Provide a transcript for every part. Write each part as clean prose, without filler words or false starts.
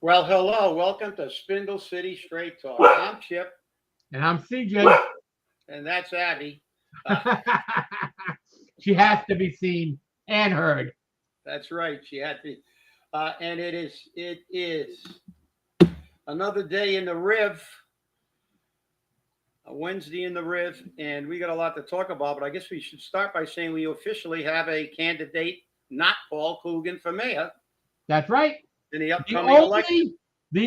Well, hello. Welcome to Spindle City Straight Talk. I'm Chip, And I'm CJ. and that's Abby. Uh, She has to be seen and heard. that's right. She had to. And it is another day in the Riv, a Wednesday in the Riv, and we got a lot to talk about. But I guess we should start by saying we officially have a candidate, not Paul Coogan, for mayor That's right. in the The upcoming election.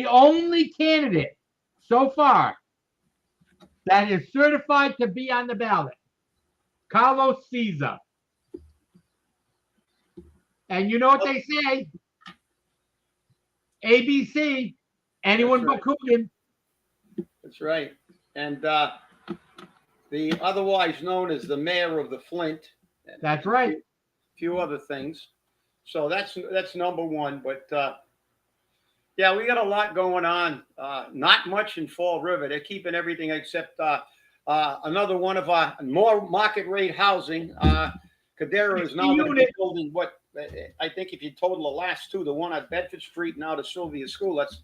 only candidate so far that is certified to be on the ballot, Carlos Caesar. And you know what they say? ABC, anyone That's but Coogan. That's right. And the otherwise known as the mayor of the Flint. That's right. A few other things. So that's number one. But yeah, we got a lot going on. Not much in Fall River. They're keeping everything except another one of our more market rate housing. Cadera is now going to be building what I think if you total the last two, the one on Bedford Street now to Sylvia School, that's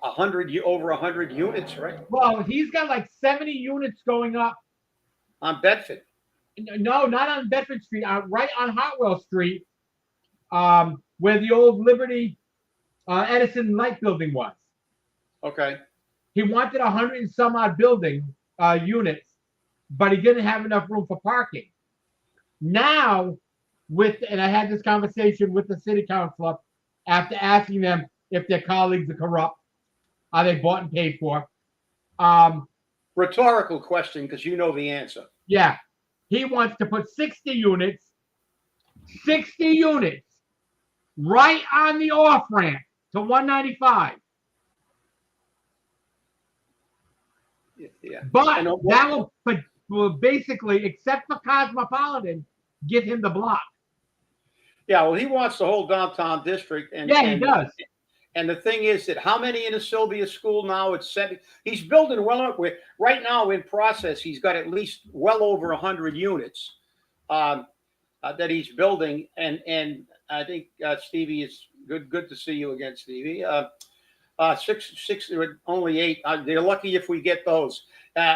over 100 units, right? Well, he's got like 70 units going up. On Bedford. No, not on Bedford Street. Right on Hartwell Street, where the old Liberty Edison Light Building was. Okay. He wanted 100 and some odd building units, but he didn't have enough room for parking. Now, and I had this conversation with the city councilor after asking them if their colleagues are corrupt. Are they bought and paid for? Rhetorical question because you know the answer. Yeah. He wants to put 60 units right on the off ramp to 195. Yeah. But that will basically, except for Cosmopolitan, give him the block. Yeah, well, he wants the whole downtown district. He does. And the thing is that how many in the Sylvia School now? It's 7. He's building well up with right now in process. He's got at least well over 100 units that he's building. And I think Stevie is good to see you again, Stevie. Six, only 8. They're lucky if we get those.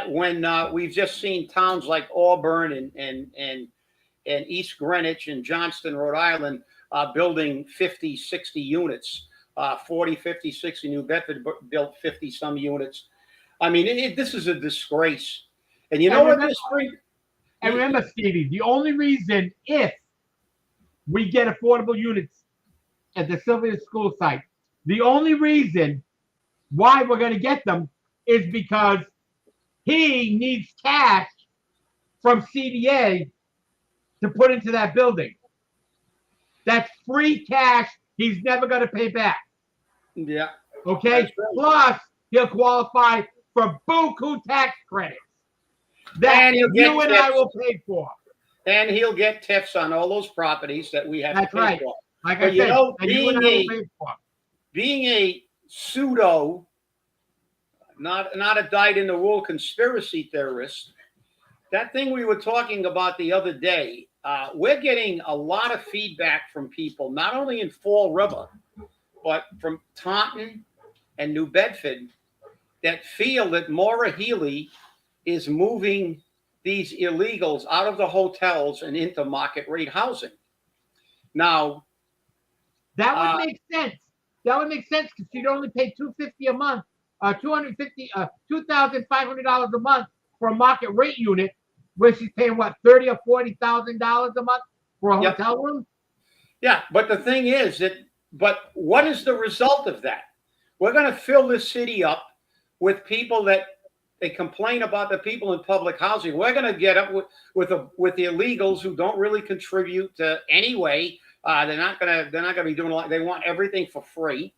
When we've just seen towns like Auburn and East Greenwich and Johnston, Rhode Island, building 50, 60 units. 40, 50, 60. New Bedford built 50 some units. I mean, this is a disgrace. And you know what this brings? And remember, Stevie, the only reason if we get affordable units at the Sylvia School site, the only reason why we're going to get them is because he needs cash from CDA to put into that building. That's free cash he's never going to pay back. Yeah. Okay? Right. Plus, he'll qualify for buku tax credits that you and I will pay for. And he'll get TIFs on all those properties that we have to pay for. Like I said, being a pseudo, not a dyed-in-the-wool conspiracy theorist, that thing we were talking about the other day, we're getting a lot of feedback from people, not only in Fall River, but from Taunton and New Bedford, that feel that Maura Healey is moving these illegals out of the hotels and into market rate housing. Now, that would make sense. That would make sense because she'd only pay $250 a month, $2,500 a month for a market rate unit, where she's paying what, $30,000 or $40,000 a month for a hotel room. Yeah, but the thing is but what is the result of that? We're going to fill this city up with people that they complain about the people in public housing. We're going to get up with the illegals who don't really contribute anyway. They're not going to be doing a lot. They want everything for free,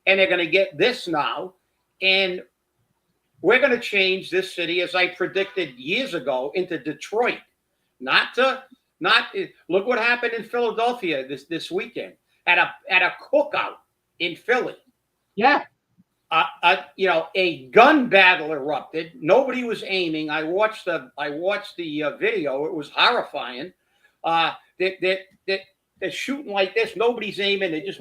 and they're going to get this now. And we're going to change this city, as I predicted years ago, into Detroit. Look what happened in Philadelphia this weekend at a cookout in Philly. Yeah. A gun battle erupted. Nobody was aiming. I watched the video. It was horrifying. They're shooting like this. Nobody's aiming. They're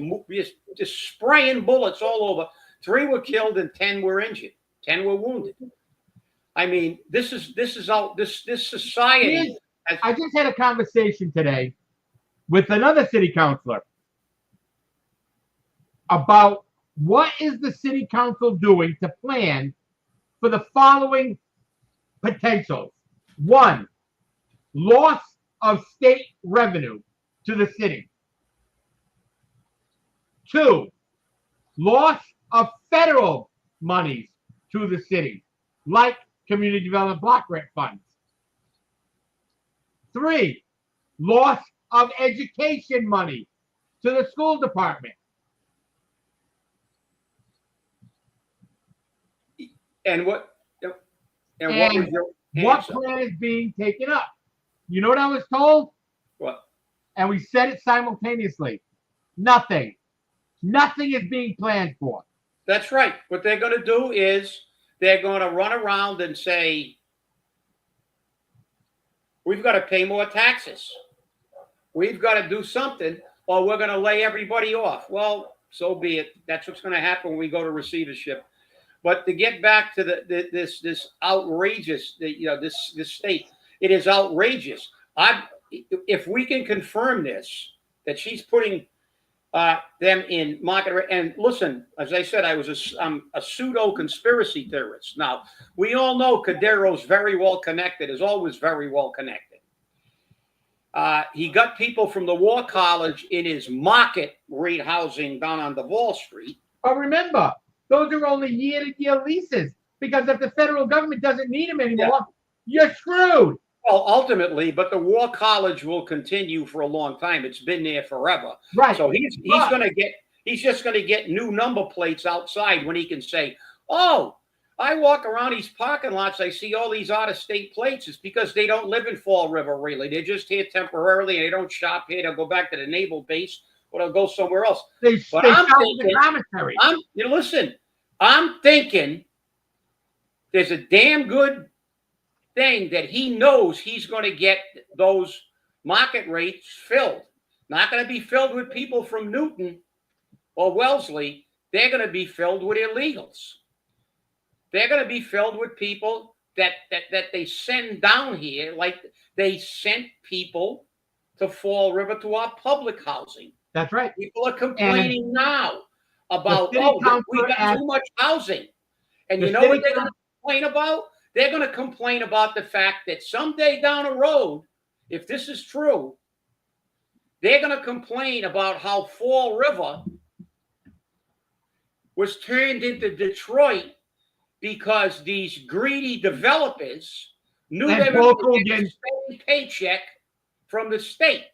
just spraying bullets all over. 3 were killed and 10 were injured. 10 were wounded. I mean, this society. I just had a conversation today with another city councilor about what is the city council doing to plan for the following potentials. 1, loss of state revenue to the city. 2, loss of federal monies to the city, like community development block grant funds. 3, loss of education money to the school department. And what was your what answer? plan is being taken up? You know what I was told? What? And we said it simultaneously. Nothing. Nothing is being planned for. That's right. What they're going to do is they're going to run around and say, we've got to pay more taxes. We've got to do something, or we're going to lay everybody off. Well, so be it. That's what's going to happen when we go to receivership. But to get back to this outrageous, this state, it is outrageous. If we can confirm this, that she's putting them in market rate. And listen, as I said, I'm a pseudo conspiracy theorist. Now, we all know Cadero's very well connected, is always very well connected. He got people from the War College in his market rate housing down on Duval Street. But remember, those are only year-to-year leases, because if the federal government doesn't need them anymore, you're screwed. Well, ultimately, but the War College will continue for a long time. It's been there forever. Right. So he's just going to get new number plates outside when he can say, oh, I walk around these parking lots, I see all these out-of-state plates. It's because they don't live in Fall River, really. They're just here temporarily, and they don't shop here. They'll go back to the naval base, or they'll go somewhere else. I'm thinking there's a damn good thing that he knows he's going to get those market rates filled. Not going to be filled with people from Newton or Wellesley. They're going to be filled with illegals. They're going to be filled with people that they send down here, like they sent people to Fall River to our public housing. That's right. People are complaining now about, we got too much housing. And you know what they're going to complain about? They're going to complain about the fact that someday down the road, if this is true, they're going to complain about how Fall River was turned into Detroit because these greedy developers knew they were going to get a paycheck from the state.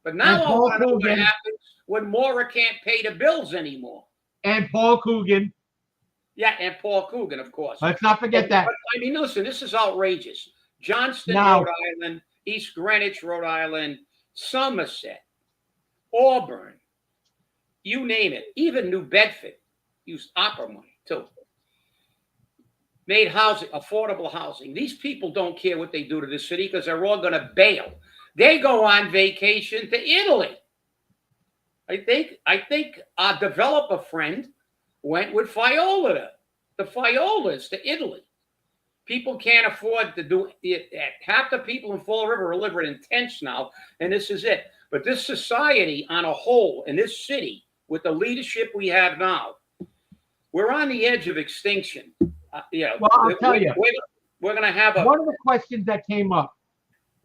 But now I want to know what happens when Mora can't pay the bills anymore. And Paul Coogan. Yeah, and Paul Coogan, of course. Let's not forget that. But, I mean, listen, this is outrageous. Johnston, Rhode Island, East Greenwich, Rhode Island, Somerset, Auburn, you name it. Even New Bedford used opera money, too. Made housing, affordable housing. These people don't care what they do to the city because they're all going to bail. They go on vacation to Italy. I think our developer friend went with the Fiolas to Italy. People can't afford to do it. Half the people in Fall River are living in tents now, and this is it. But this society on a whole, in this city, with the leadership we have now, we're on the edge of extinction. Well, I'll tell you, we're going to have one of the questions that came up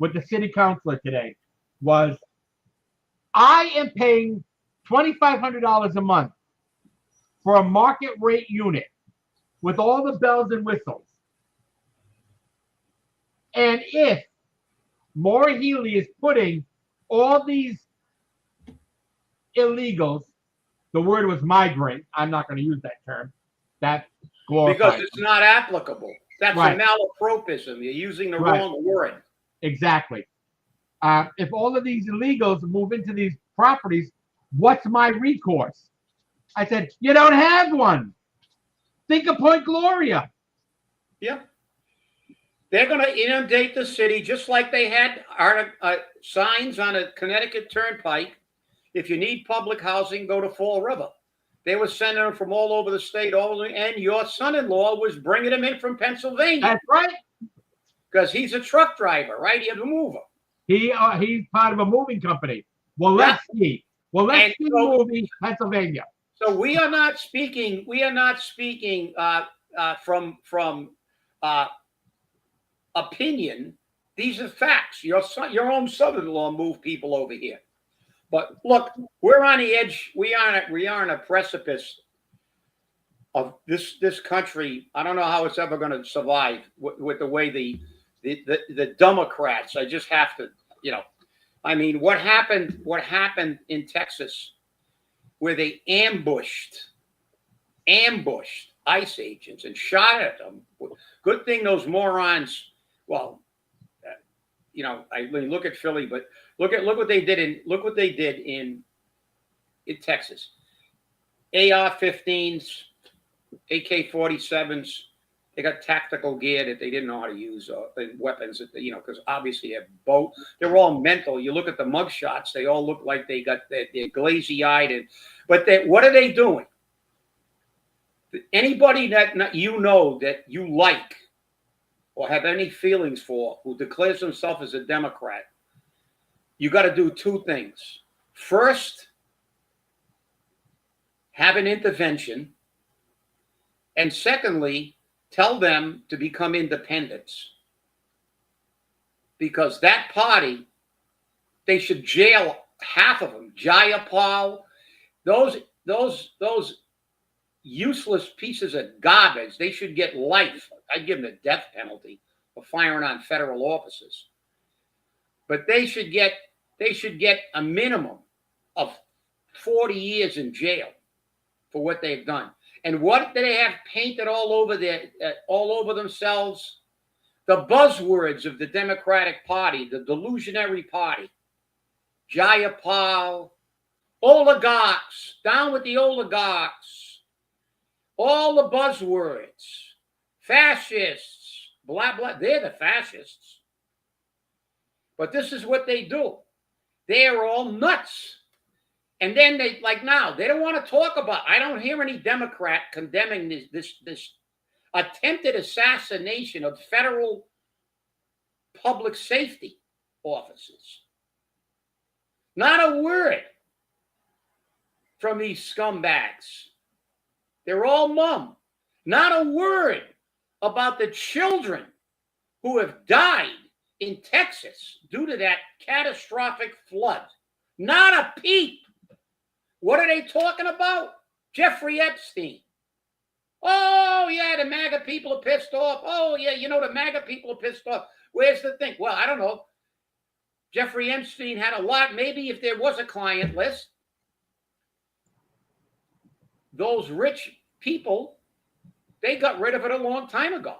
with the city councilor today was, I am paying $2,500 a month for a market rate unit with all the bells and whistles. And if Maura Healey is putting all these illegals, the word was migrant, I'm not going to use that term, that's glorified. Because it's not applicable. That's a malapropism. You're using the wrong word. Exactly. If all of these illegals move into these properties, what's my recourse? I said, you don't have one. Think of Point Gloria. Yeah. They're going to inundate the city just like they had signs on a Connecticut Turnpike. If you need public housing, go to Fall River. They were sending them from all over the state, and your son-in-law was bringing them in from Pennsylvania. That's right. Because he's a truck driver, right? He's a mover. He's part of a moving company. Well, let's see. Well, let's see moving Pennsylvania. So we are not speaking. We are not speaking from opinion. These are facts. Your own son-in-law moved people over here. But look, we're on the edge. We are on a precipice of this country. I don't know how it's ever going to survive with the way the Democrats. I just have to, I mean, what happened in Texas, where they ambushed ICE agents and shot at them. Good thing those morons. Well, I look at Philly, but look what they did in Texas. AR-15s, AK-47s. They got tactical gear that they didn't know how to use, weapons that because obviously they're all mental. You look at the mugshots; they all look like they're glazy-eyed. But what are they doing? Anybody that that you like or have any feelings for who declares himself as a Democrat, you got to do two things. First, have an intervention, and secondly, tell them to become independents, because that party, they should jail half of them. Jayapal, those useless pieces of garbage, they should get life. I'd give them the death penalty for firing on federal officers. But they should get a minimum of 40 years in jail for what they've done. And what do they have painted all over themselves? The buzzwords of the Democratic Party, the delusionary party. Jayapal, oligarchs, down with the oligarchs. All the buzzwords. Fascists, blah, blah. They're the fascists. But this is what they do. They are all nuts. And then they don't want to talk about. I don't hear any Democrat condemning this attempted assassination of federal public safety officers. Not a word from these scumbags. They're all mum. Not a word about the children who have died in Texas due to that catastrophic flood. Not a peep. What are they talking about? Jeffrey Epstein. Oh, yeah, the MAGA people are pissed off. Oh, yeah, the MAGA people are pissed off. Where's the thing? Well, I don't know. Jeffrey Epstein had a lot. Maybe if there was a client list, those rich people, they got rid of it a long time ago.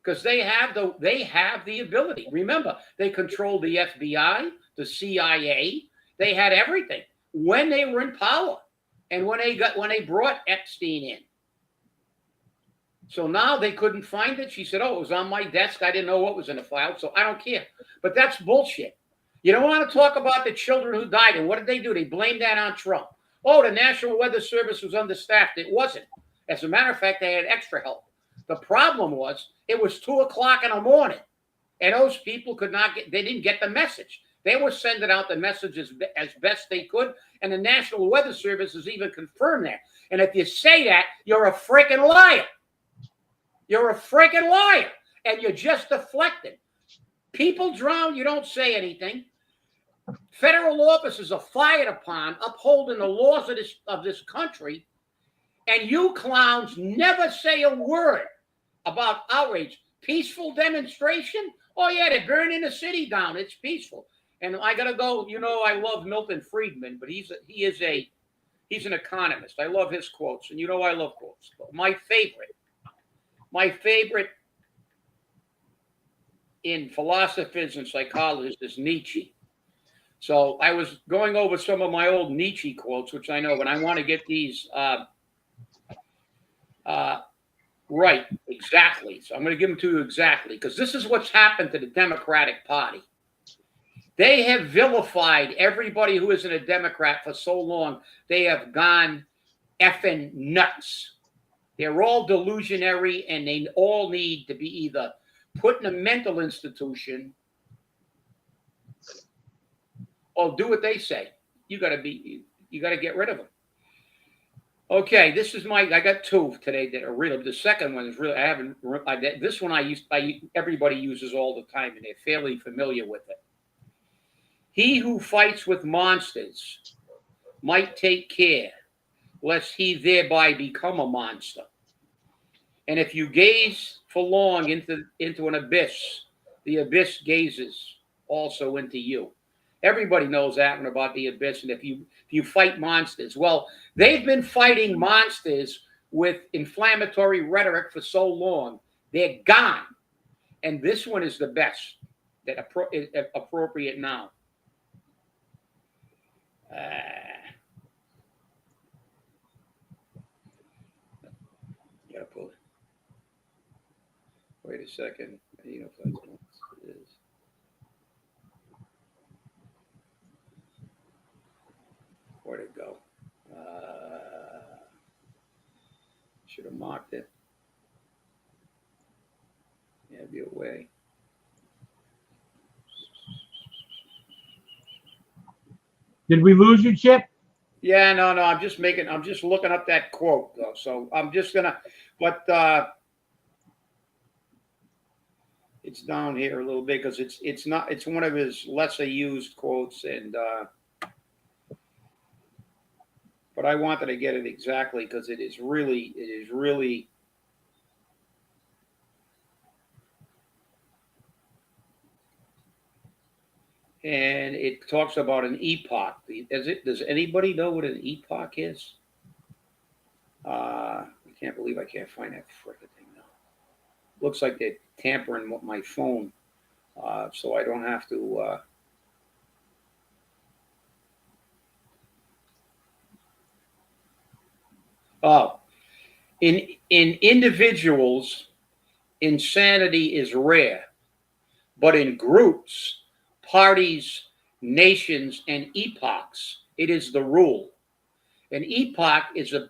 Because they have the ability. Remember, they controlled the FBI, the CIA. They had everything when they were in power, and when they brought Epstein in. So now they couldn't find it. She said, "Oh, it was on my desk. I didn't know what was in the file, so I don't care." But that's bullshit. You don't want to talk about the children who died. And what did they do? They blamed that on Trump. Oh, the National Weather Service was understaffed. It wasn't. As a matter of fact, they had extra help. The problem was it was 2:00 in the morning, and those people they didn't get the message. They were sending out the messages as best they could, and the National Weather Service has even confirmed that. And if you say that, you're a freaking liar. You're a freaking liar, and you're just deflecting. People drown, you don't say anything. Federal officers are fired upon upholding the laws of this country, and you clowns never say a word about outrage. Peaceful demonstration? Oh, yeah, they're burning the city down. It's peaceful. And I got to go, I love Milton Friedman, but he's an economist. I love his quotes, and I love quotes. My favorite in philosophers and psychologists is Nietzsche. So I was going over some of my old Nietzsche quotes, which I know, but I want to get these right, exactly. So I'm going to give them to you exactly, because this is what's happened to the Democratic Party. They have vilified everybody who isn't a Democrat for so long. They have gone effing nuts. They're all delusionary, and they all need to be either put in a mental institution or do what they say. You got to get rid of them. Okay, this is I got two today that are real. The second one is really, this one everybody uses all the time, and they're fairly familiar with it. He who fights with monsters might take care, lest he thereby become a monster. And if you gaze for long into an abyss, the abyss gazes also into you. Everybody knows that one about the abyss. And if you fight monsters, well, they've been fighting monsters with inflammatory rhetoric for so long, they're gone. And this one is the best that is appropriate now. Gotta pull it. Wait a second. You know if that's what it is. Where'd it go? Should have marked it. Yeah, be away. Did we lose you, Chip? Yeah, no. I'm just looking up that quote though. So I'm just gonna, but it's down here a little bit because it's one of his lesser used quotes, and but I wanted to get it exactly because it is really. And it talks about an epoch. Does anybody know what an epoch is? I can't believe I can't find that frickin' thing now. Looks like they're tampering with my phone, so I don't have to. In individuals, insanity is rare, but in groups, parties, nations, and epochs, it is the rule. An epoch is a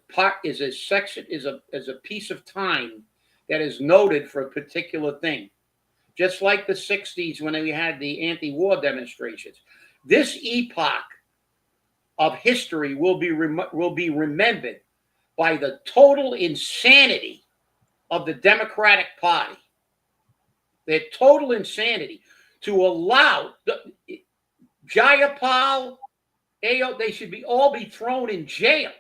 piece of time that is noted for a particular thing. Just like the 60s when we had the anti-war demonstrations. This epoch of history will be remembered by the total insanity of the Democratic Party. Their total insanity to allow Jayapal, they should all be thrown in jail.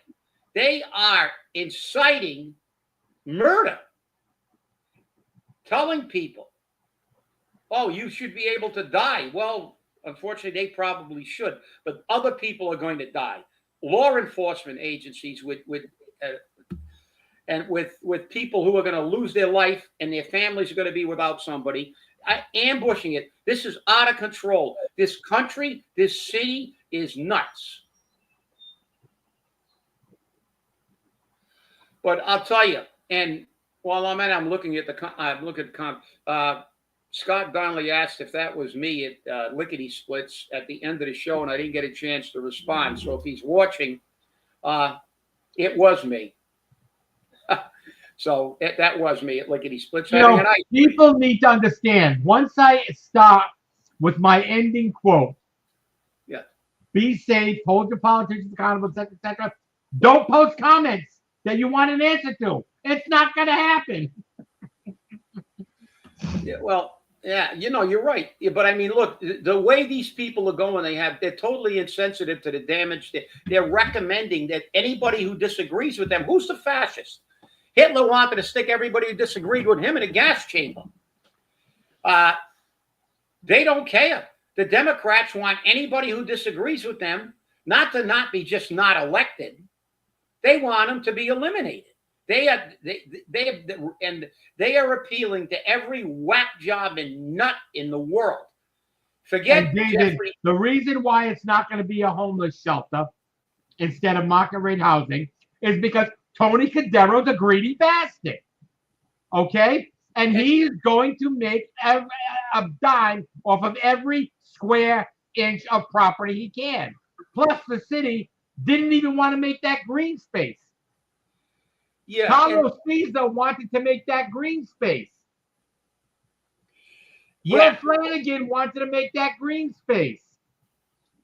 They are inciting murder, telling people, "Oh, you should be able to die." Well, unfortunately, they probably should, but other people are going to die. Law enforcement agencies with people who are going to lose their life, and their families are going to be without somebody. Ambushing it. This is out of control. This country, this city is nuts. But I'll tell you, and while I'm looking at Scott Donnelly asked if that was me at Lickety Splits at the end of the show, and I didn't get a chance to respond. So if he's watching, it was me. So that was me at Lickety Splits. People need to understand, once I start with my ending quote, yeah, be safe, hold your politicians accountable, etc. Don't post comments that you want an answer to. It's not going to happen. Yeah, well, yeah, you're right. But I mean, look, the way these people are going, they're totally insensitive to the damage. They're recommending that anybody who disagrees with them, who's the fascist? Hitler wanted to stick everybody who disagreed with him in a gas chamber. They don't care. The Democrats want anybody who disagrees with them not be just not elected. They want them to be eliminated. They are appealing to every whack job and nut in the world. Forget David, the reason why it's not going to be a homeless shelter instead of market rate housing is because Tony Cadero's a greedy bastard. Okay? And he's going to make a dime off of every square inch of property he can. Plus, the city didn't even want to make that green space. Yeah. Carlos Caesar wanted to make that green space. Yeah. Will Flanagan wanted to make that green space.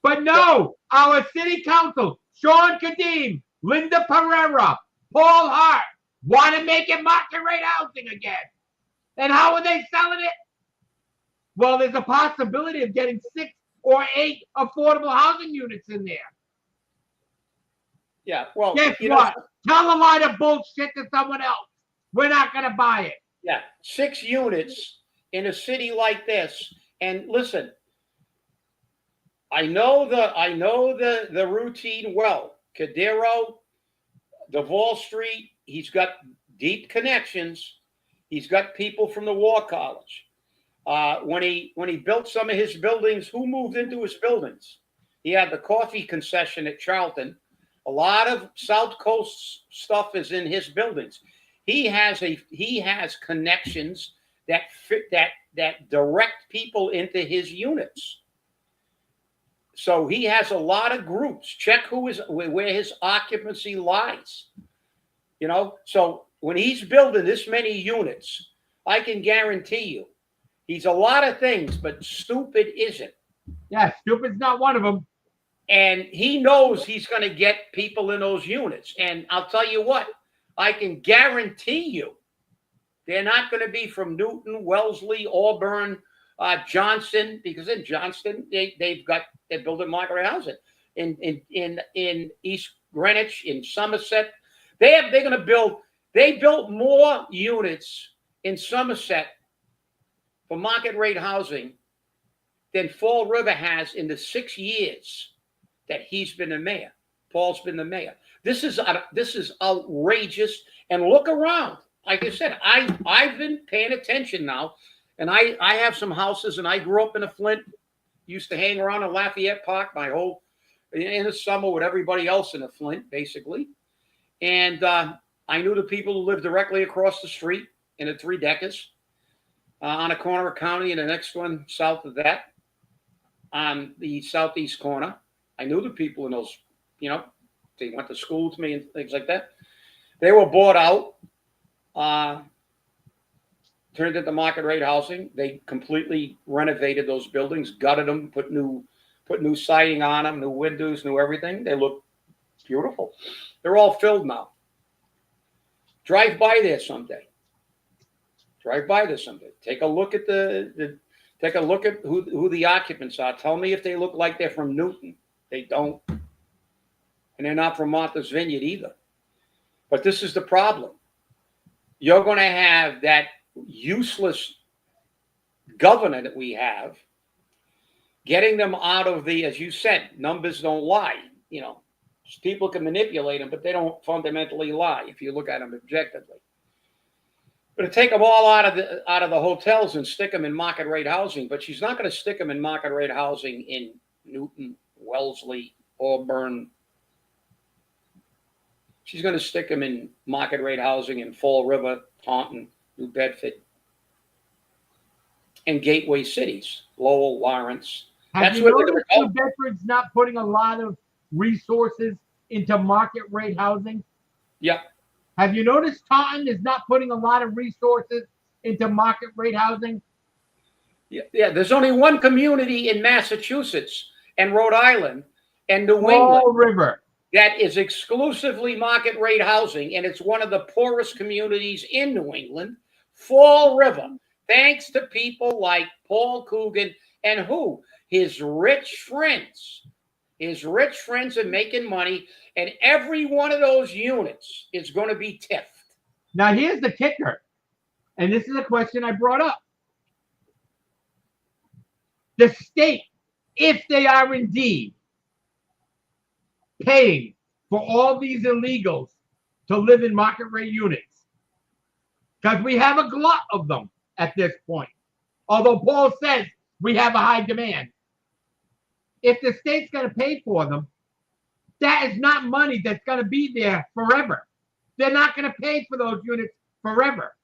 But no, our city council, Sean Kadim, Linda Pereira, Paul Hart, want to make it market rate housing again. And how are they selling it? Well, there's a possibility of getting 6 or 8 affordable housing units in there. Yeah. Well, Guess what? Tell a line of bullshit to someone else. We're not going to buy it. Yeah. 6 units in a city like this. And listen, I know the routine well. Cadero, Duval Street, he's got deep connections. He's got people from the War College. When he built some of his buildings, who moved into his buildings? He had the coffee concession at Charlton. A lot of South Coast stuff is in his buildings. He has connections that fit that direct people into his units. So he has a lot of groups. Check where his occupancy lies. You know, so when he's building this many units, I can guarantee you, he's a lot of things, but stupid isn't. Yeah, stupid's not one of them. And he knows he's going to get people in those units. And I'll tell you what, I can guarantee you, they're not going to be from Newton, Wellesley, Auburn, Johnston, because in Johnston they're building market rate housing. In East Greenwich, in Somerset, they're going to build. They built more units in Somerset for market rate housing than Fall River has in the 6 years that he's been the mayor. Paul's been the mayor. This is outrageous. And look around. Like I said, I've been paying attention now, and I have some houses, and I grew up in a Flint. Used to hang around in Lafayette Park in the summer with everybody else in the Flint, basically. And I knew the people who lived directly across the street in the 3 deckers on a corner of County, and the next one south of that on the southeast corner. I knew the people in those, they went to school with me and things like that. They were bought out, turned into market rate housing. They completely renovated those buildings, gutted them, put new siding on them, new windows, new everything. They look beautiful. They're all filled now. Drive by there someday. Take a look at who the occupants are. Tell me if they look like they're from Newton. They don't. And they're not from Martha's Vineyard either. But this is the problem. You're going to have that useless governor that we have, getting them out of as you said, numbers don't lie. People can manipulate them, but they don't fundamentally lie if you look at them objectively. But to take them all out of the hotels and stick them in market rate housing, but she's not going to stick them in market rate housing in Newton, Wellesley, Auburn. She's going to stick them in market rate housing in Fall River, Taunton, New Bedford, and gateway cities, Lowell, Lawrence. Have you noticed New Bedford's not putting a lot of resources into market rate housing? Yeah. Have you noticed Taunton is not putting a lot of resources into market rate housing? Yeah. There's only one community in Massachusetts and Rhode Island and New Fall England River that is exclusively market rate housing, and it's one of the poorest communities in New England, Fall River, thanks to people like Paul Coogan and his rich friends. His rich friends are making money, and every one of those units is going to be tiffed. Now, here's the kicker, and this is a question I brought up. The state, if they are indeed paying for all these illegals to live in market rate units, because we have a glut of them at this point, although Paul says we have a high demand. If the state's going to pay for them, that is not money that's going to be there forever. They're not going to pay for those units forever.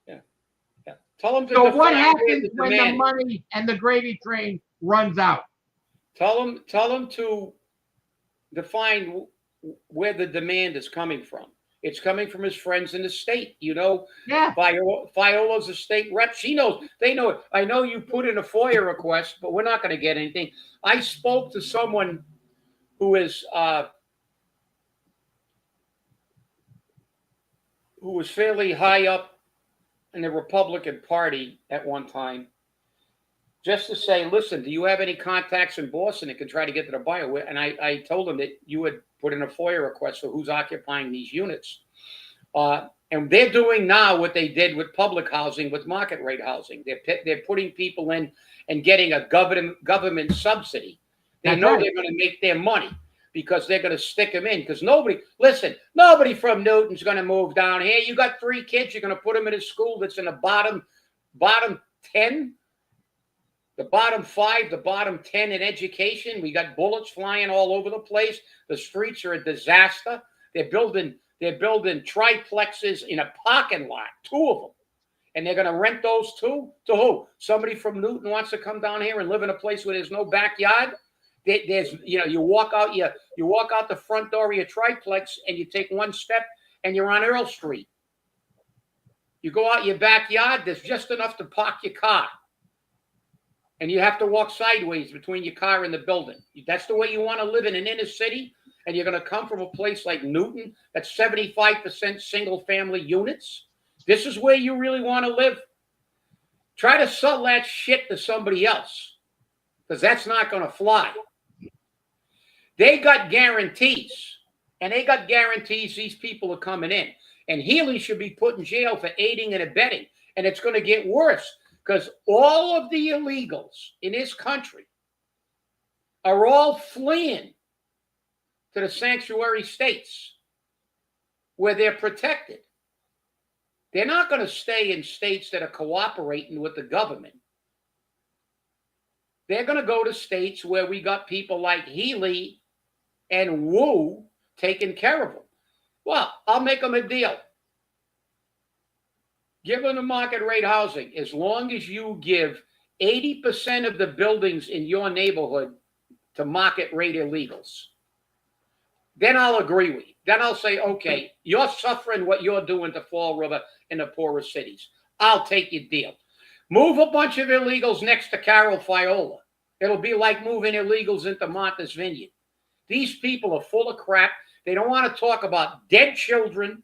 Yeah. Tell them to. So what happens when the money and the gravy train runs out? Tell them to define where the demand is coming from. It's coming from his friends in the state. You know, Yeah. Viola's a state rep. She knows. They know it. I know you put in a FOIA request, but we're not going to get anything. I spoke to someone who is who was fairly high up in the Republican Party at one time, just to say, listen, do you have any contacts in Boston that could try to get to the buyer? And I told him that you had put in a FOIA request for who's occupying these units. And they're doing now what they did with public housing, with market rate housing. They're putting people in and getting a government subsidy. They know they're going to make their money because they're going to stick them in. Because nobody from Newton's going to move down here. You got 3 kids, you're going to put them in a school that's in the bottom 10, the bottom 5, the bottom 10 in education. We got bullets flying all over the place. The streets are a disaster. They're building triplexes in a parking lot, 2 of them. And they're going to rent those 2 to who? Somebody from Newton wants to come down here and live in a place where there's no backyard. There's, you walk out the front door of your triplex and you take 1 step and you're on Earl Street. You go out your backyard, there's just enough to park your car. And you have to walk sideways between your car and the building. That's the way you want to live in an inner city? And you're going to come from a place like Newton that's 75% single-family units? This is where you really want to live? Try to sell that shit to somebody else, because that's not going to fly. They got guarantees, and they got guarantees these people are coming in. And Healy should be put in jail for aiding and abetting. And it's going to get worse, because all of the illegals in this country are all fleeing to the sanctuary states where they're protected. They're not going to stay in states that are cooperating with the government. They're going to go to states where we got people like Healy and Wu taking care of them. Well, I'll make them a deal. Give them the market rate housing as long as you give 80% of the buildings in your neighborhood to market rate illegals. Then I'll agree with you. Then I'll say, okay, you're suffering what you're doing to Fall River and the poorest cities. I'll take your deal. Move a bunch of illegals next to Carol Fiola. It'll be like moving illegals into Martha's Vineyard. These people are full of crap. They don't want to talk about dead children,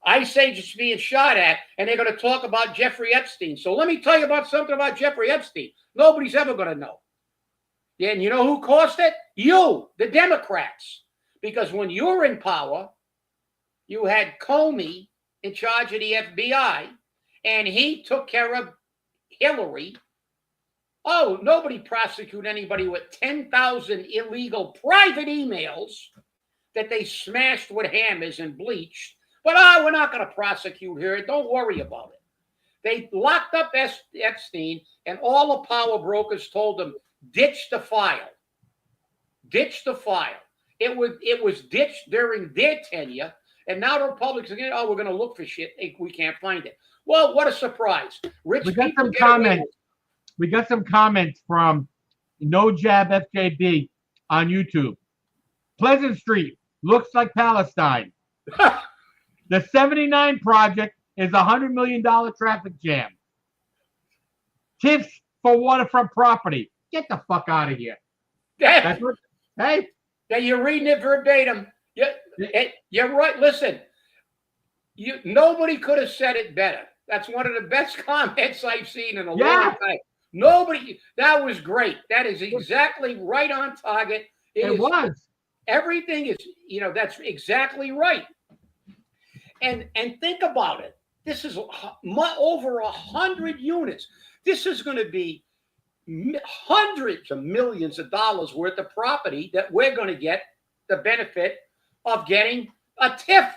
Ice Agents being shot at, and they're going to talk about Jeffrey Epstein. So let me tell you about something about Jeffrey Epstein. Nobody's ever going to know. Yeah, and you know who caused it? You, the Democrats. Because when you were in power, you had Comey in charge of the FBI, and he took care of Hillary. Oh, nobody prosecute anybody with 10,000 illegal private emails that they smashed with hammers and bleached. But we're not going to prosecute her. Don't worry about it. They locked up Epstein, and all the power brokers told them, ditch the file. Ditch the file. It was ditched during their tenure, and now the Republicans are going, we're going to look for shit. We can't find it. Well, what a surprise. We got some comments from No Jab FJB on YouTube. Pleasant Street looks like Palestine. The 79 project is a $100 million traffic jam. Tips for waterfront property. Get the fuck out of here. That's what, hey. Yeah, you're reading it verbatim. You're right. Listen, nobody could have said it better. That's one of the best comments I've seen in a long time. Nobody. That was great. That is exactly right on target. It was. Everything is, that's exactly right. And think about it. This is over 100 units. This is going to be hundreds of millions of dollars worth of property that we're going to get the benefit of getting a TIF.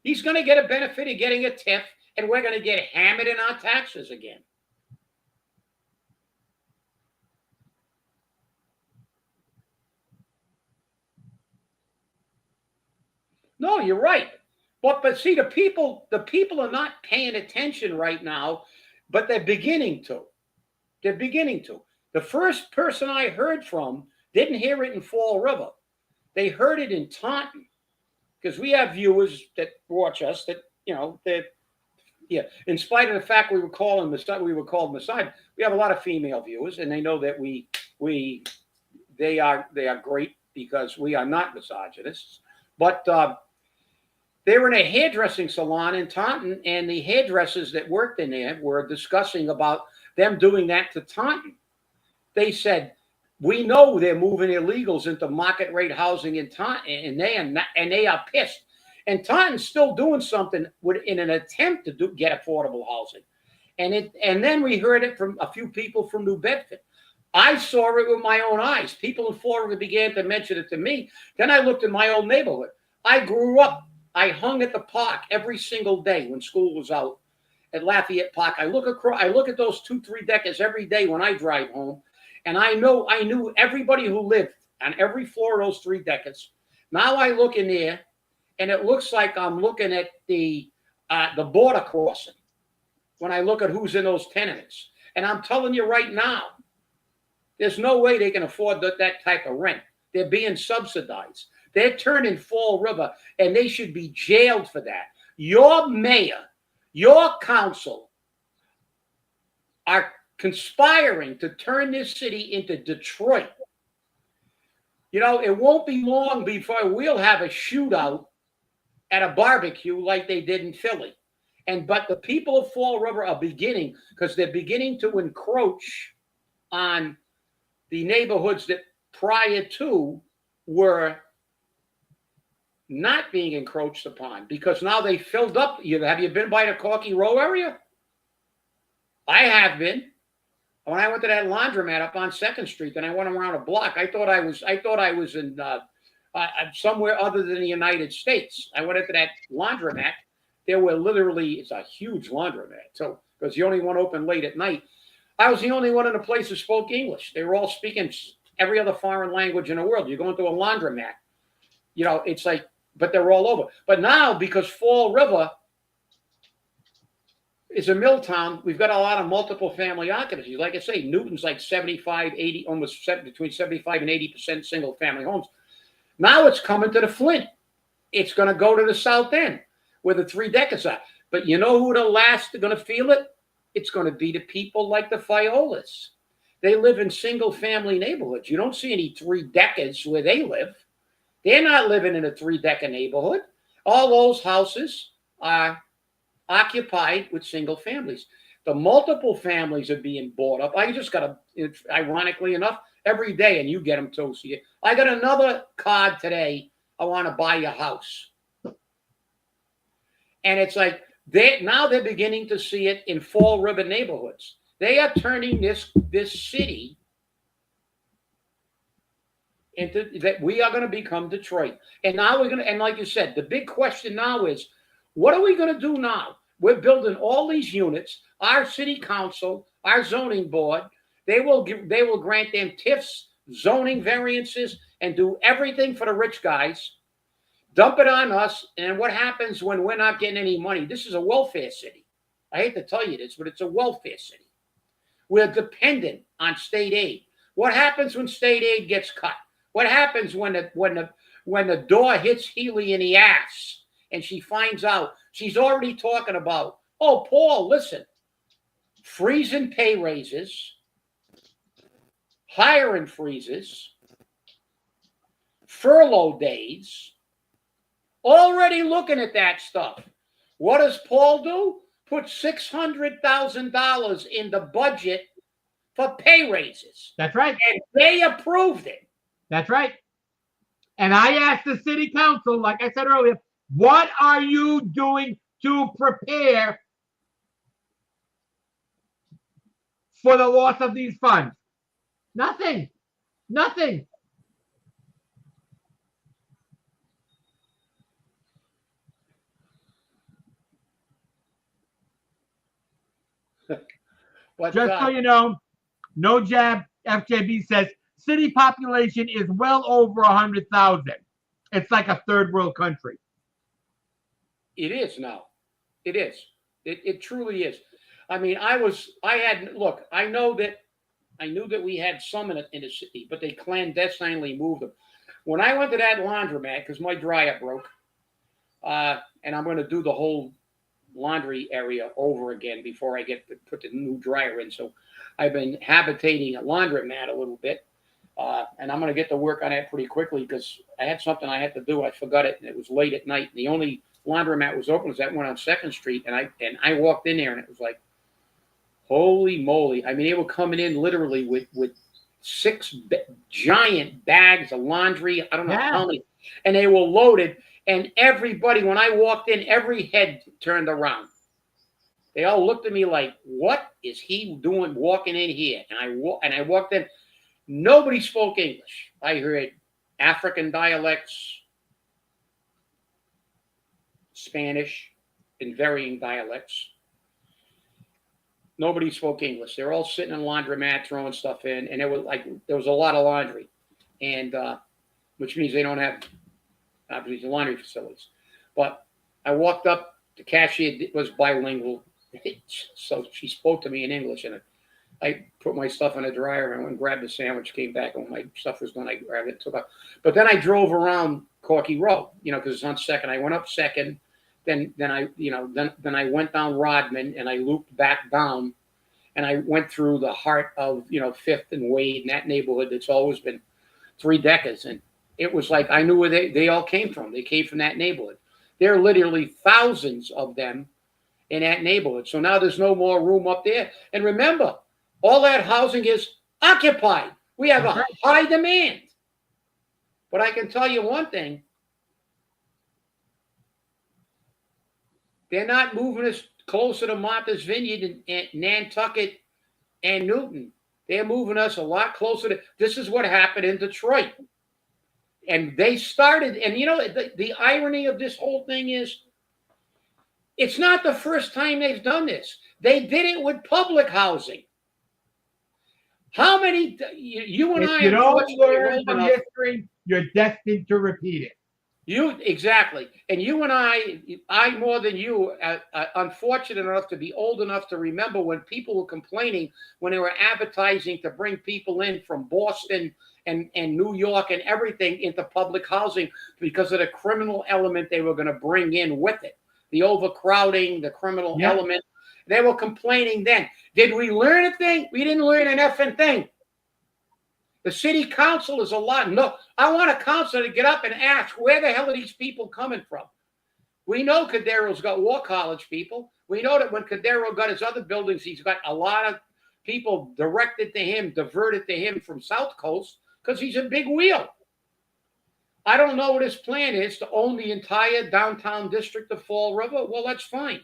He's going to get a benefit of getting a TIF, and we're going to get hammered in our taxes again. No, you're right. But see, the people are not paying attention right now, but they're beginning to. They're beginning to. The first person I heard from didn't hear it in Fall River. They heard it in Taunton, because we have viewers that watch us that, that, yeah, in spite of the fact we were called Messiah, we have a lot of female viewers, and they know that they are great because we are not misogynists. But they were in a hairdressing salon in Taunton, and the hairdressers that worked in there were discussing about them doing that to Taunton. They said, we know they're moving illegals into market rate housing in Taunton, and they are pissed. And Taunton's still doing something in an attempt to get affordable housing. And then we heard it from a few people from New Bedford. I saw it with my own eyes. People in Florida began to mention it to me. Then I looked in my old neighborhood. I grew up. I hung at the park every single day when school was out at Lafayette Park. I look at those 2-3 decades every day when I drive home, and I knew everybody who lived on every floor of those 3 decades. Now I look in there, and it looks like I'm looking at the border crossing when I look at who's in those tenements. And I'm telling you right now, there's no way they can afford that type of rent. They're being subsidized. They're turning Fall River, and they should be jailed for that. Your mayor, your council are conspiring to turn this city into Detroit. It won't be long before we'll have a shootout at a barbecue like they did in Philly. But the people of Fall River are beginning, because they're beginning to encroach on the neighborhoods that prior to were not being encroached upon, because now they filled up. Have you been by the Corky Row area? I have been. When I went to that laundromat up on 2nd Street, then I went around a block. I thought I was in somewhere other than the United States. I went into that laundromat. There were it's a huge laundromat, so because the only one open late at night. I was the only one in the place who spoke English. They were all speaking every other foreign language in the world. You go into a laundromat, it's like, but they're all over. But now, because Fall River is a mill town, we've got a lot of multiple family occupancy. Like I say, Newton's like 75, 80, almost between 75 and 80% single family homes. Now it's coming to the Flint. It's going to go to the South End where the 3 decades are. But you know who the last are going to feel it? It's going to be the people like the Fiolas. They live in single family neighborhoods. You don't see any 3 decades where they live. They're not living in a 3-decade neighborhood. All those houses are occupied with single families. The multiple families are being bought up. I just got ironically enough, every day, and you get them too. See, I got another card today. I want to buy your house. And it's like, they're beginning to see it in Fall River neighborhoods. They are turning this city into that. We are going to become Detroit. And now and like you said, the big question now is, what are we going to do now? We're building all these units. Our city council, our zoning board, they will grant them TIFs, zoning variances, and do everything for the rich guys. Dump it on us, and what happens when we're not getting any money? This is a welfare city. I hate to tell you this, but it's a welfare city. We're dependent on state aid. What happens when state aid gets cut? What happens when the door hits Healy in the ass and she finds out? She's already talking about, oh, Paul, listen, freezing pay raises, hiring freezes, furlough days. Already looking at that stuff. What does Paul do? Put $600,000 in the budget for pay raises. That's right. And they approved it. That's right. And I asked the city council, like I said earlier, what are you doing to prepare for the loss of these funds? Nothing. Nothing. But, just so you know, No Jab FJB says city population is well over 100,000. It's like a third world country. It is now. It is. It truly is. I mean, I knew that we had some in the city, but they clandestinely moved them. When I went to that laundromat, because my dryer broke, and I'm going to do the whole laundry area over again before I get to put the new dryer in. So I've been habitating a laundromat a little bit, and I'm going to get to work on that pretty quickly because I had something I had to do. I forgot it, and it was late at night. And the only laundromat was open was that one on 2nd Street, and I walked in there, and it was like, holy moly! I mean, they were coming in literally with 6 giant bags of laundry. I don't know how many, and they were loaded. And everybody, when I walked in, every head turned around. They all looked at me like, "What is he doing walking in here?" And I walked in. Nobody spoke English. I heard African dialects, Spanish, in varying dialects. Nobody spoke English. They're all sitting in a laundromat throwing stuff in, and there was a lot of laundry, and which means they don't have obviously laundry facilities. But I walked up. The cashier was bilingual, so she spoke to me in English, and I put my stuff in a dryer and went and grabbed a sandwich. Came back, and when my stuff was done, I grabbed it, took off. But then I drove around Corky Road, because it's on 2nd. I went up 2nd. Then I went down Rodman, and I looped back down, and I went through the heart of 5th and Wade, in that neighborhood that's always been 3 decades. And it was like I knew where they all came from. They came from that neighborhood. There are literally thousands of them in that neighborhood. So now there's no more room up there. And remember, all that housing is occupied. We have a high demand. But I can tell you one thing. They're not moving us closer to Martha's Vineyard and Nantucket and Newton. They're moving us a lot closer to. This is what happened in Detroit. And they started, and the irony of this whole thing is, it's not the first time they've done this. They did it with public housing. How many, you and I. If you don't learn from history, you're destined to repeat it. Exactly. And you and I more than you, unfortunate enough to be old enough to remember when people were complaining when they were advertising to bring people in from Boston and New York and everything into public housing because of the criminal element they were going to bring in with it. The overcrowding, the criminal element. They were complaining then. Did we learn a thing? We didn't learn an effing thing. The city council is a lot. No, I want a council to get up and ask, where the hell are these people coming from? We know Cadero's got War College people. We know that when Cadero got his other buildings, he's got a lot of people directed to him, diverted to him from South Coast because he's a big wheel. I don't know what his plan is to own the entire downtown district of Fall River. Well, that's fine.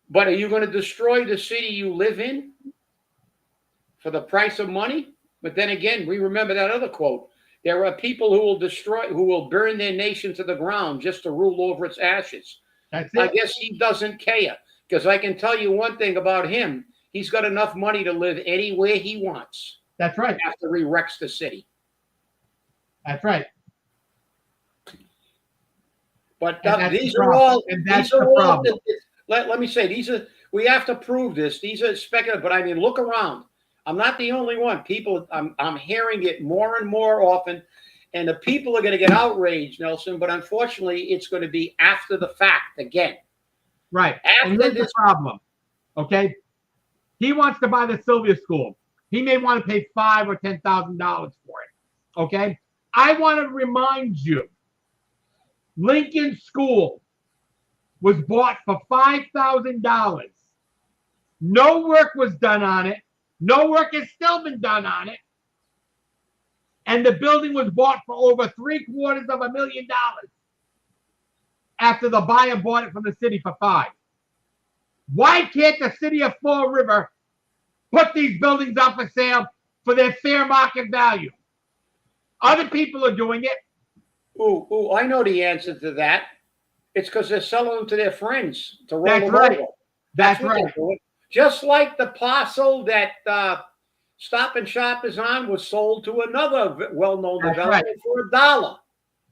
But are you going to destroy the city you live in for the price of money? But then again, we remember that other quote. There are people who will burn their nation to the ground just to rule over its ashes. That's it. I guess he doesn't care, because I can tell you one thing about him. He's got enough money to live anywhere he wants. That's right. After he wrecks the city. That's right. But these are all. And that's the problem. Let me say, we have to prove this. These are speculative, but I mean, look around. I'm not the only one. People, I'm hearing it more and more often, and the people are going to get outraged, Nelson. But unfortunately, it's going to be after the fact again. Right. And here's the problem. Okay, he wants to buy the Sylvia School. He may want to pay $5,000 or $10,000 for it. Okay. I want to remind you, Lincoln School was bought for $5,000. No work was done on it. No work has still been done on it. And the building was bought for over $750,000 after the buyer bought it from the city for $5 million. Why can't the city of Fall River put these buildings up for sale for their fair market value? Other people are doing it. Ooh, I know the answer to that. It's because they're selling them to their friends to roll That's them right. over. That's right. Just like the parcel that Stop and Shop is on was sold to another well-known developer for $1.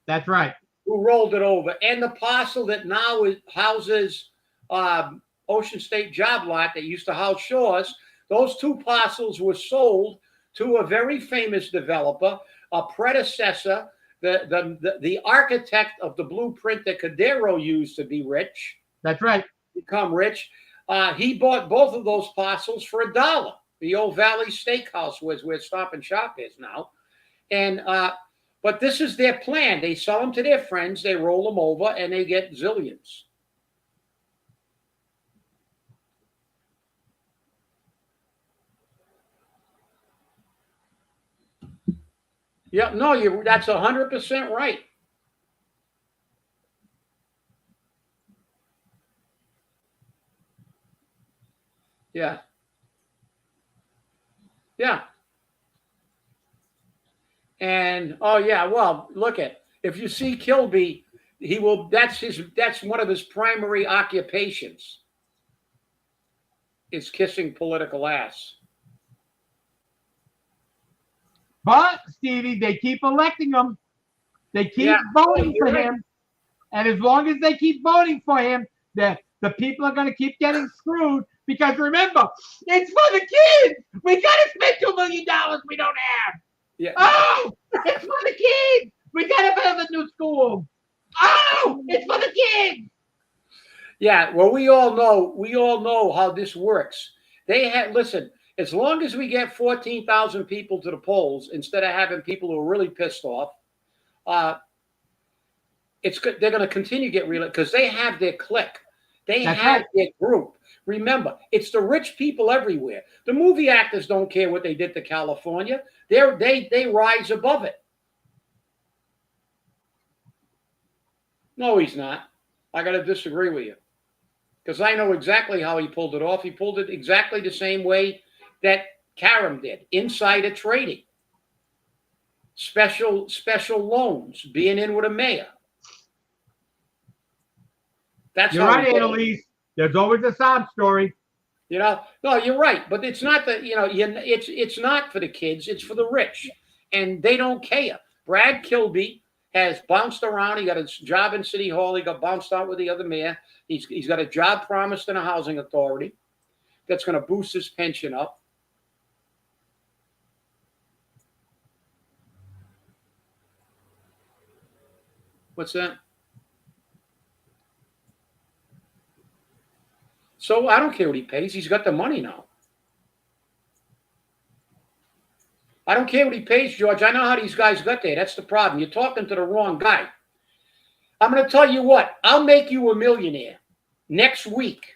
That's right. Who rolled it over. And the parcel that now houses Ocean State Job Lot that used to house Shores, those 2 parcels were sold to a very famous developer, a predecessor the architect of the blueprint that Cadero used to be rich, That's right. become rich. He bought both of those parcels for $1. The old Valley Steakhouse was where Stop and Shop is now. And but this is their plan. They sell them to their friends, they roll them over, and they get zillions. Yeah, no, that's 100% right. Yeah. Yeah. And oh yeah, well, look at if you see Kilby, he will that's one of his primary occupations is kissing political ass. But Stevie, they keep electing him. They keep voting for him. And as long as they keep voting for him, the people are going to keep getting screwed. Because remember, it's for the kids. We got to spend $2 million we don't have. Yeah. Oh, it's for the kids. We got to build a new school. Oh, it's for the kids. Yeah. Well, we all know how this works. Listen. As long as we get 14,000 people to the polls instead of having people who are really pissed off, they're going to continue to get reelected because they have their clique. They have their group. Remember, it's the rich people everywhere. The movie actors don't care what they did to California. They rise above it. No, he's not. I got to disagree with you because I know exactly how he pulled it off. He pulled it exactly the same way that Karam did, insider trading, special loans, being in with a mayor. That's you're right, Annalise. There's always a sob story. No, you're right, but it's not it's not for the kids, it's for the rich, and they don't care. Brad Kilby has bounced around. He got a job in City Hall. He got bounced out with the other mayor. He's got a job promised in a housing authority that's going to boost his pension up. What's that? So I don't care what he pays. He's got the money now. I don't care what he pays, George. I know how these guys got there. That's the problem. You're talking to the wrong guy. I'm going to tell you what. I'll make you a millionaire next week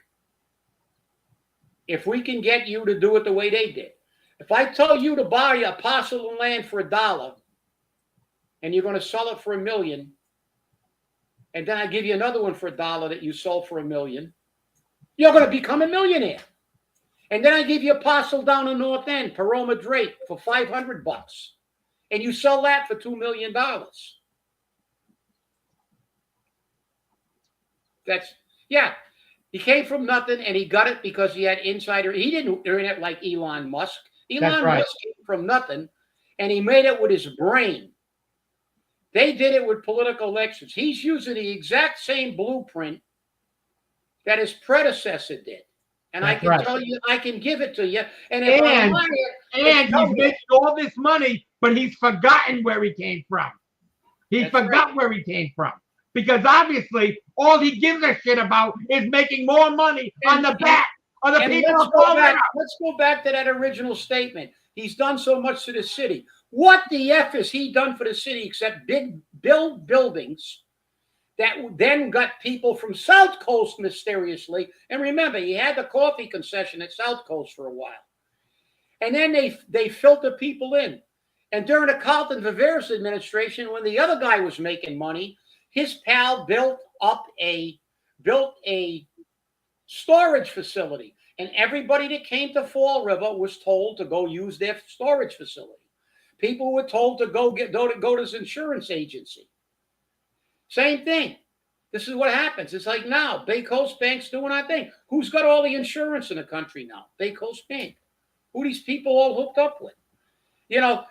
if we can get you to do it the way they did. If I tell you to buy a parcel of land for $1 and you're going to sell it for $1 million, and then I give you another one for $1 that you sold for $1 million, you're going to become a millionaire. And then I give you a parcel down in North End, Paroma Drake, for $500, and you sell that for $2 million. He came from nothing, and he got it because he had insider. He didn't earn it like Elon Musk. Elon Musk came from nothing, and he made it with his brain. They did it with political elections. He's using the exact same blueprint that his predecessor did. And I can tell you, I can give it to you. And if I want it, he's making all this money, but he's forgotten where he came from. He forgot where he came from. Because obviously, all he gives a shit about is making more money on the back of the people. Let's go back to that original statement. He's done so much to the city. What the F has he done for the city except build buildings that then got people from South Coast mysteriously? And remember, he had the coffee concession at South Coast for a while. And then they filter people in. And during the Carlton Viveris administration, when the other guy was making money, his pal built a storage facility. And everybody that came to Fall River was told to go use their storage facility. People were told to go to his insurance agency. Same thing. This is what happens. It's like now, Bay Coast Bank's doing our thing. Who's got all the insurance in the country now? Bay Coast Bank. Who these people all hooked up with? I'm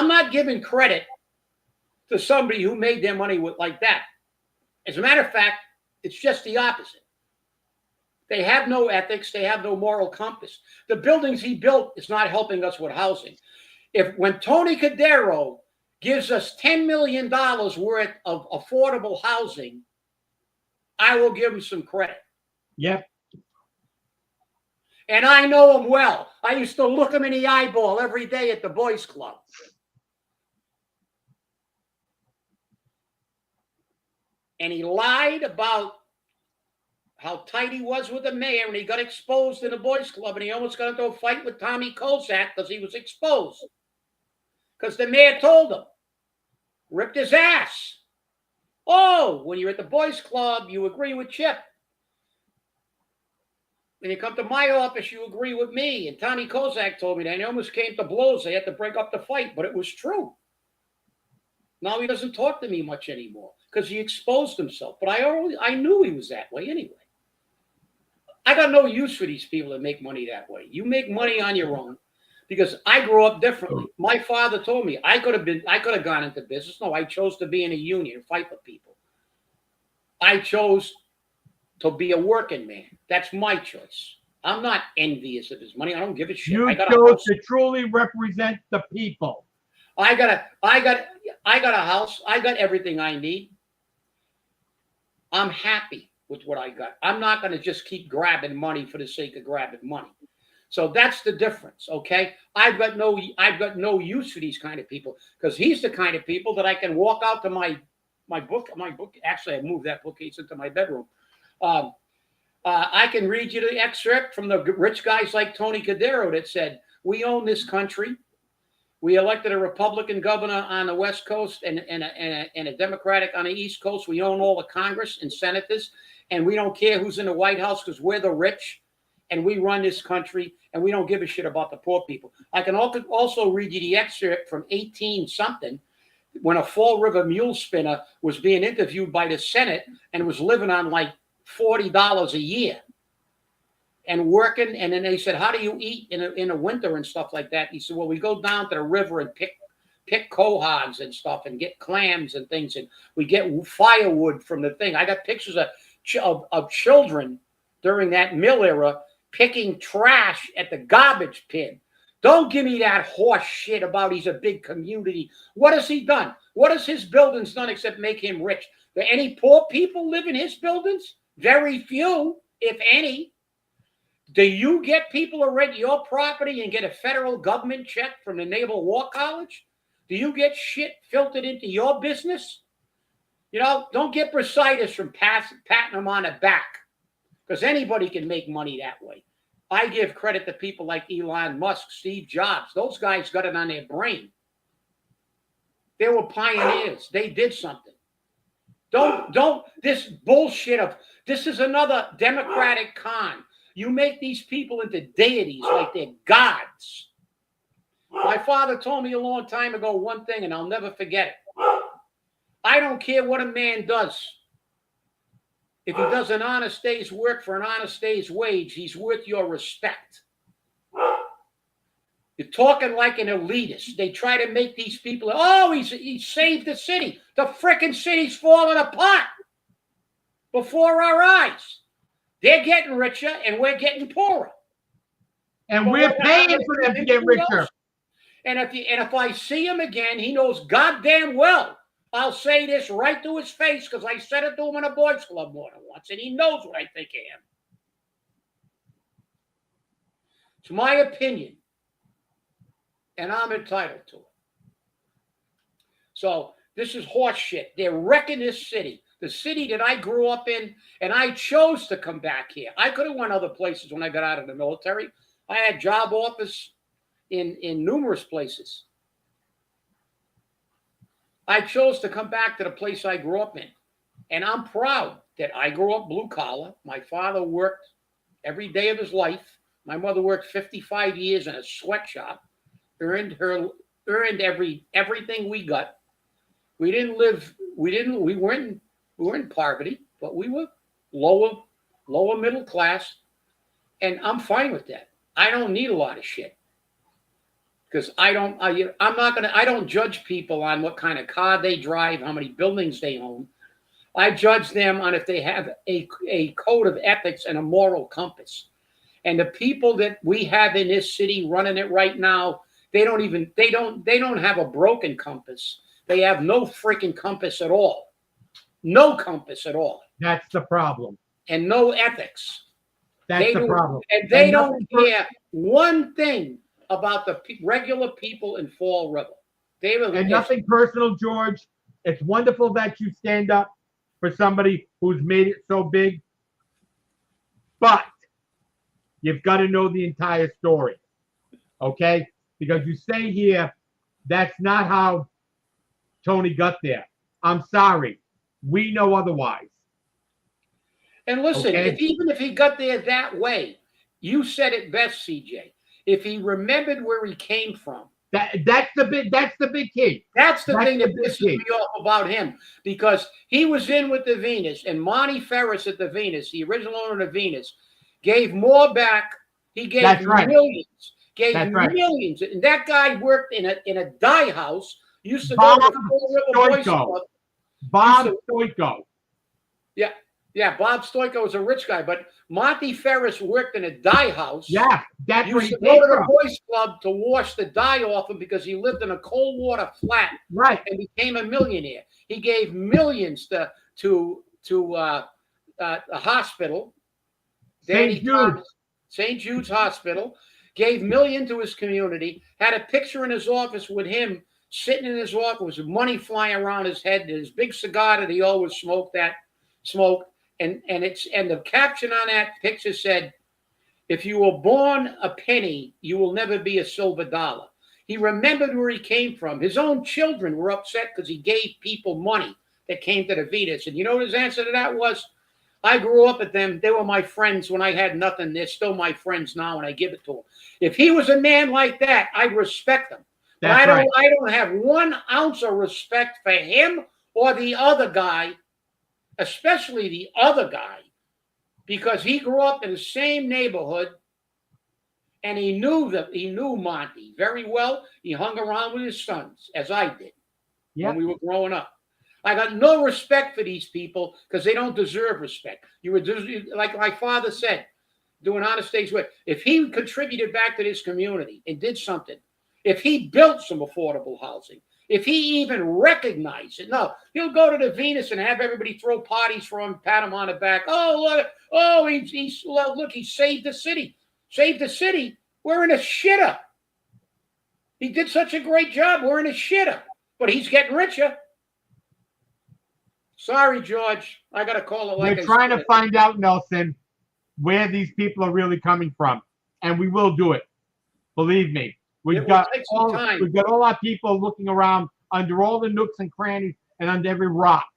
not giving credit to somebody who made their money like that. As a matter of fact, it's just the opposite. They have no ethics. They have no moral compass. The buildings he built is not helping us with housing. When Tony Cadero gives us $10 million worth of affordable housing, I will give him some credit. Yep. And I know him well. I used to look him in the eyeball every day at the boys' club. And he lied about how tight he was with the mayor, and he got exposed in the boys' club, and he almost got into a fight with Tommy Kozak because he was exposed. Because the mayor told him, ripped his ass. Oh, when you're at the boys' club, you agree with Chip. When you come to my office, you agree with me. And Tommy Kozak told me that. And they almost came to blows. They had to break up the fight, but it was true. Now he doesn't talk to me much anymore because he exposed himself. But I knew he was that way anyway. I got no use for these people that make money that way. You make money on your own because I grew up differently. My father told me I could have gone into business. No, I chose to be in a union and fight for people. I chose to be a working man. That's my choice. I'm not envious of his money. I don't give a shit. You chose to truly represent the people. I got a house. I got everything I need. I'm happy with what I got. I'm not going to just keep grabbing money for the sake of grabbing money. So that's the difference, okay? I've got no use for these kind of people because he's the kind of people that I can walk out to my book. Actually, I moved that bookcase into my bedroom. I can read you the excerpt from the rich guys like Tony Cadero that said, "We own this country. We elected a Republican governor on the West Coast and a Democratic on the East Coast. We own all the Congress and senators, and we don't care who's in the White House because we're the rich, and we run this country, and we don't give a shit about the poor people." I can also read you the excerpt from 18-something when a Fall River mule spinner was being interviewed by the Senate and was living on like $40 a year and working. And then they said, "How do you eat in the winter and stuff like that?" He said, "Well, we go down to the river and pick quahogs and stuff and get clams and things. And we get firewood from the thing." I got pictures of children during that mill era picking trash at the garbage bin. Don't give me that horse shit about he's a big community. What has he done? What has his buildings done except make him rich? Do any poor people live in his buildings? Very few, if any. Do you get people to rent your property and get a federal government check from the Naval War College? Do you get shit filtered into your business? You know, don't get bursitis from patting them on the back because anybody can make money that way. I give credit to people like Elon Musk, Steve Jobs. Those guys got it on their brain. They were pioneers. They did something. Don't this bullshit of this is another Democratic con. You make these people into deities like they're gods. My father told me a long time ago one thing, and I'll never forget it. I don't care what a man does. If he does an honest day's work for an honest day's wage, he's worth your respect. You're talking like an elitist. They try to make these people, oh, he saved the city. The frickin' city's falling apart before our eyes. They're getting richer and we're getting poorer. And we're paying for them to get richer. And if I see him again, he knows goddamn well I'll say this right to his face because I said it to him in a boys' club more than once, and he knows what I think of him. It's my opinion, and I'm entitled to it. So this is horse shit. They're wrecking this city, the city that I grew up in, and I chose to come back here. I could have went other places when I got out of the military. I had job offers in numerous places. I chose to come back to the place I grew up in. And I'm proud that I grew up blue collar. My father worked every day of his life. My mother worked 55 years in a sweatshop, earned everything we got. We weren't in poverty, but we were lower middle class. And I'm fine with that. I don't need a lot of shit. Because I don't judge people on what kind of car they drive, how many buildings they own. I judge them on if they have a code of ethics and a moral compass. And the people that we have in this city running it right now, they don't have a broken compass. They have no freaking compass at all. No compass at all. That's the problem. And no ethics. That's the problem. And they don't care one thing about the regular people in Fall River. And nothing personal, George. It's wonderful that you stand up for somebody who's made it so big. But you've got to know the entire story. Okay? Because you say here, that's not how Tony got there. I'm sorry. We know otherwise. And listen, okay? even if he got there that way, you said it best, CJ. If he remembered where he came from. That's the big key. That's the thing that pisses me off about him, because he was in with the Venus, and Monty Ferris at the Venus, the original owner of the Venus, gave more back. He gave millions. Gave millions. And that guy worked in a dye house. Used to go to the Fall River Boys Club. Bob Stoico. Yeah, Bob Stoico was a rich guy, but Monty Ferris worked in a dye house. Yeah, that's where he used to go to the boys club to wash the dye off him because he lived in a cold water flat. Right. And became a millionaire. He gave millions to a hospital. St. Jude's Hospital. Gave millions to his community. Had a picture in his office with him sitting in his office with money flying around his head, and his big cigar that he always smoked. And the caption on that picture said, "If you were born a penny, you will never be a silver dollar." He remembered where he came from. His own children were upset because he gave people money that came to the Venus. And you know what his answer to that was? I grew up with them. They were my friends when I had nothing. They're still my friends now, and I give it to them. If he was a man like that, I'd respect him. But I don't have 1 ounce of respect for him or the other guy, especially the other guy, because he grew up in the same neighborhood, and he knew Monty very well. He hung around with his sons, as I did when we were growing up. I got no respect for these people because they don't deserve respect. You were like my father said, doing honest things with. If he contributed back to this community and did something, if he built some affordable housing, if he even recognized it. No, he'll go to the Venus and have everybody throw parties for him, pat him on the back. Oh, look! Oh, he saved the city. Saved the city. We're in a shitter. He did such a great job. We're in a shitter, but he's getting richer. Sorry, George. I got to call it like we're trying to find out, Nelson, where these people are really coming from, and we will do it. Believe me. We've got all our people looking around under all the nooks and crannies and under every rock.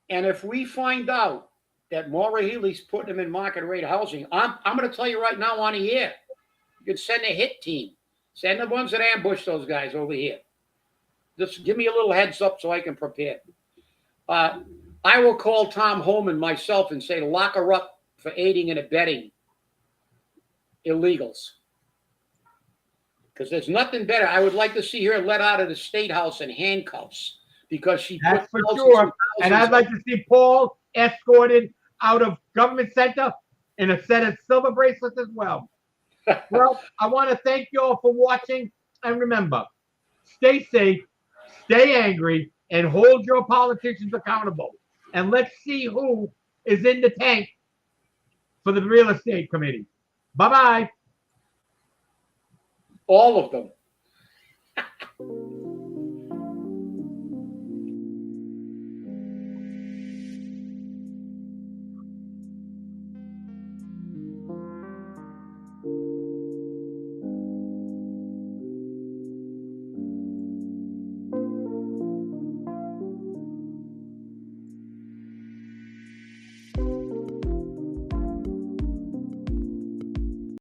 And if we find out that Maura Healey's putting them in market rate housing, I'm going to tell you right now on the air, you can send a hit team. Send the ones that ambush those guys over here. Just give me a little heads up so I can prepare. I will call Tom Homan myself and say lock her up for aiding and abetting illegals. Because there's nothing better. I would like to see her let out of the state house in handcuffs because she. That's for sure. And I'd like to see Paul escorted out of Government Center in a set of silver bracelets as well. Well, I want to thank you all for watching. And remember, stay safe, stay angry, and hold your politicians accountable. And let's see who is in the tank for the real estate committee. Bye-bye. All of them.